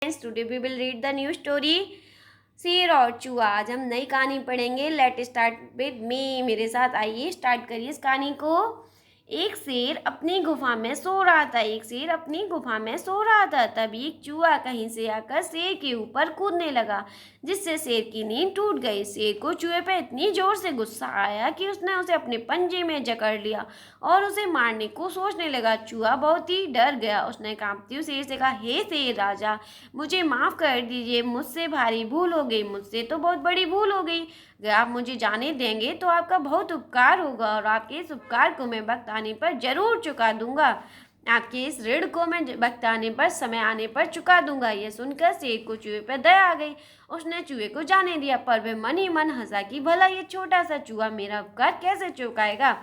Today we will read the new story शेर और चूहा। आज हम नई कहानी पढ़ेंगे। Let start with me. मेरे साथ आइए, स्टार्ट करिए इस कहानी को। एक शेर अपनी गुफा में सो रहा था। तभी एक चूहा कहीं से आकर शेर के ऊपर कूदने लगा, जिससे शेर की नींद टूट गई। शेर को चूहे पर इतनी जोर से गुस्सा आया कि उसने उसे अपने पंजे में जकड़ लिया और उसे मारने को सोचने लगा। चूहा बहुत ही डर गया। उसने कांपते हुए शेर से कहा, हे शेर राजा, मुझे माफ़ कर दीजिए, मुझसे भारी भूल हो गई। मुझसे तो बहुत बड़ी भूल हो गई। अगर आप मुझे जाने देंगे तो आपका बहुत उपकार होगा और आपके इस उपकार को मैं वक्त आने पर जरूर चुका दूंगा। आपके इस ऋण को मैं वक्त आने पर, समय आने पर चुका दूंगा। यह सुनकर शेर को चूहे पर दया आ गई। उसने चूहे को जाने दिया, पर वह मन ही मन हंसा कि भला ये छोटा सा चूहा मेरा उपकार कैसे चुकाएगा।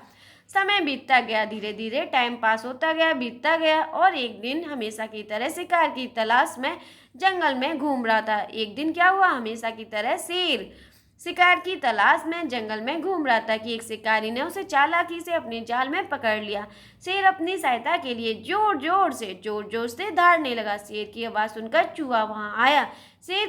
समय बीतता गया, धीरे धीरे टाइम पास होता गया, बीतता गया, और एक दिन हमेशा की तरह शिकार की तलाश में जंगल में घूम रहा था। एक दिन क्या हुआ, हमेशा की तरह शेर शिकार की तलाश में जंगल में घूम रहा था कि एक शिकारी ने उसे चालाकी से अपने जाल में पकड़ लिया। शेर अपनी सहायता के लिए जोर जोर से दहाड़ने लगा। शेर की आवाज़ सुनकर चूहा वहां आया। शेर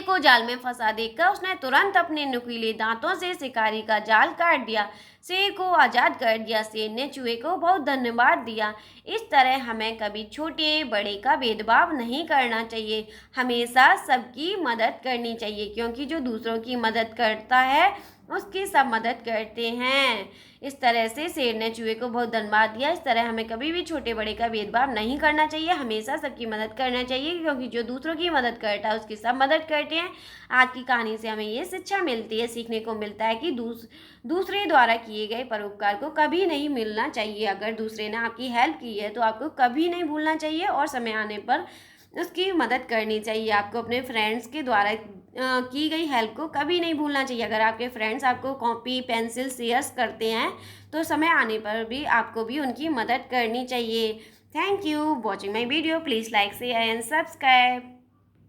को जाल में फंसा देखकर उसने तुरंत अपने नुकीले दांतों से शिकारी का जाल काट दिया। शेर को आज़ाद कर दिया। शेर ने चूहे को बहुत धन्यवाद दिया। इस तरह हमें कभी छोटे बड़े का भेदभाव नहीं करना चाहिए, हमेशा सबकी मदद करनी चाहिए, क्योंकि जो दूसरों की मदद करता है उसकी सब मदद करते हैं। इस तरह से शेर ने चूहे को बहुत धन्यवाद दिया। इस तरह हमें कभी भी छोटे बड़े का भेदभाव नहीं करना चाहिए, हमेशा सबकी मदद करना चाहिए, क्योंकि जो दूसरों की मदद करता है उसकी सब मदद करते हैं। आज की कहानी से हमें ये शिक्षा मिलती है, सीखने को मिलता है कि दूसरे द्वारा किए गए परोपकार को कभी नहीं मिलना चाहिए। अगर दूसरे ने आपकी हेल्प की है तो आपको कभी नहीं भूलना चाहिए और समय आने पर उसकी मदद करनी चाहिए। आपको अपने फ्रेंड्स के द्वारा की गई हेल्प को कभी नहीं भूलना चाहिए। अगर आपके फ्रेंड्स आपको कॉपी पेंसिल शेयर्स करते हैं तो समय आने पर भी आपको भी उनकी मदद करनी चाहिए। Thank you watching my video. Please like share and subscribe.